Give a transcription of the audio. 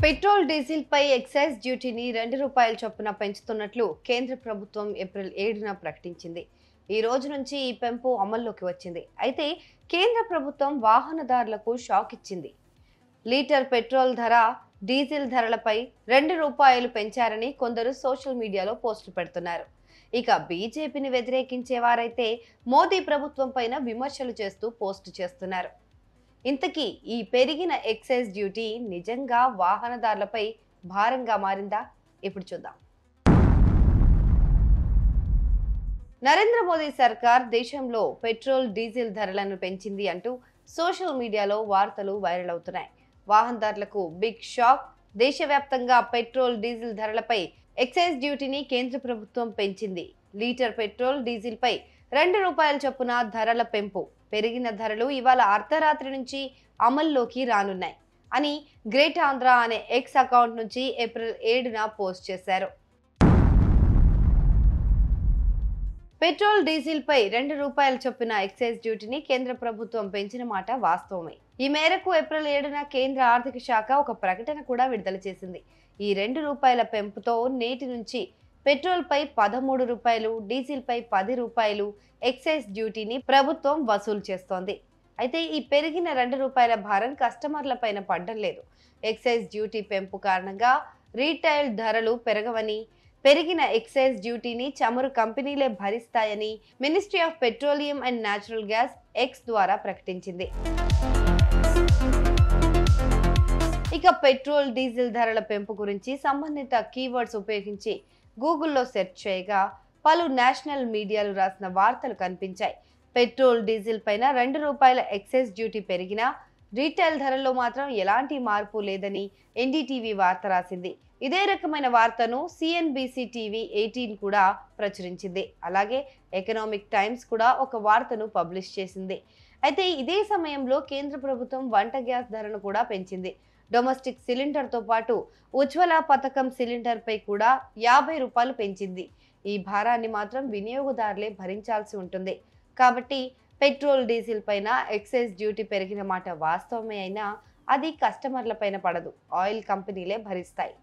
Petrol diesel పై excise డ్యూటీని రూ. 2 చొప్పున పెంచుతున్నట్లు కేంద్ర ప్రభుత్వం ఏప్రిల్ 7న ప్రకటించింది. ఈ రోజు నుంచి ఈ పెంపు అమల్లోకి వచ్చింది. అయితే కేంద్ర ప్రభుత్వం వాహనదారులకు షాక్ ఇచ్చింది. లీటర్ పెట్రోల్ ధర, డీజిల్ ధరలపై రూ. 2 పెంచారని కొందరు సోషల్ మీడియాలో పోస్టులు పెడుతున్నారు. ఇక బీజేపీని వ్యతిరేకించే వారైతే మోదీ ప్రభుత్వం పైన విమర్శలు చేస్తూ పోస్టు చేస్తున్నారు. ఇంతకీ ఈ పెరిగిన ఎక్సైజ్ డ్యూటీ నిజంగా వాహనదారులపై భారంగా మారిందా? ఇప్పుడు చూద్దాం. నరేంద్ర మోదీ సర్కార్ దేశంలో పెట్రోల్, డీజిల్ ధరలను పెంచింది అంటూ సోషల్ మీడియాలో వార్తలు వైరల్ అవుతున్నాయి. వాహనదారులకు బిగ్ షాక్. దేశవ్యాప్తంగా పెట్రోల్, డీజిల్ ధరలపై ఎక్సైజ్ డ్యూటీని కేంద్ర ప్రభుత్వం పెంచింది. లీటర్ పెట్రోల్, డీజిల్ పై రూ. 2 చొప్పున ధరల పెంపు. పెరిగిన ధరలు ఇవాళ అర్ధరాత్రి నుంచి అమల్లోకి రానున్నాయి అని గ్రేట్ ఆంధ్ర అనే ఎక్స్ అకౌంట్ నుంచి ఏప్రిల్ 7న పోస్ట్ చేశారు. పెట్రోల్, డీజిల్ పై రూ. 2 చొప్పున ఎక్సైజ్ డ్యూటీని కేంద్ర ప్రభుత్వం పెంచిన మాట వాస్తవమే. ఈ మేరకు ఏప్రిల్ 7న కేంద్ర ఆర్థిక శాఖ ఒక ప్రకటన కూడా విడుదల చేసింది. ఈ రూ. 2 పెంపుతో నేటి నుంచి పెట్రోల్ పై రూ. 13, డీజిల్ పై రూ. 10 ఎక్సైజ్ డ్యూటీని ప్రభుత్వం వసూలు చేస్తోంది. అయితే ఈ పెరిగిన రూ. 2 భారం కస్టమర్ల పైన పడ్డం లేదు. ఎక్సైజ్ డ్యూటీ పెంపు కారణంగా రీటైల్ ధరలు పెరగవని, పెరిగిన ఎక్సైజ్ డ్యూటీని చమురు కంపెనీలే భరిస్తాయని ministry of petroleum and natural gas X ద్వారా ప్రకటించింది. ఇక పెట్రోల్, డీజిల్ ధరల పెంపు గురించి సంబంధిత కీవర్డ్స్ ఉపయోగించి గూగుల్లో సెర్చ్ చేయగా పలు నేషనల్ మీడియాలు రాసిన వార్తలు కనిపించాయి. పెట్రోల్, డీజిల్ పైన రూ. 2 ఎక్సైజ్ డ్యూటీ పెరిగినా రీటైల్ ధరల్లో మాత్రం ఎలాంటి మార్పు లేదని ఎన్డీటీవీ వార్త రాసింది. ఇదే రకమైన వార్తను సిఎన్బిసి టీవీ 18 కూడా ప్రచురించింది. అలాగే ఎకనామిక్ టైమ్స్ కూడా ఒక వార్తను పబ్లిష్ చేసింది. అయితే ఇదే సమయంలో కేంద్ర ప్రభుత్వం వంట గ్యాస్ ధరను కూడా పెంచింది. డొమెస్టిక్ సిలిండర్తో పాటు ఉజ్వల పథకం సిలిండర్ పై కూడా రూ. 50 పెంచింది. ఈ భారాన్ని మాత్రం వినియోగదారులే భరించాల్సి ఉంటుంది. కాబట్టి పెట్రోల్, డీజిల్ పైన ఎక్సైజ్ డ్యూటీ పెరిగిన మాట వాస్తవమే అయినా అది కస్టమర్ల పైన పడదు, ఆయిల్ కంపెనీలే భరిస్తాయి.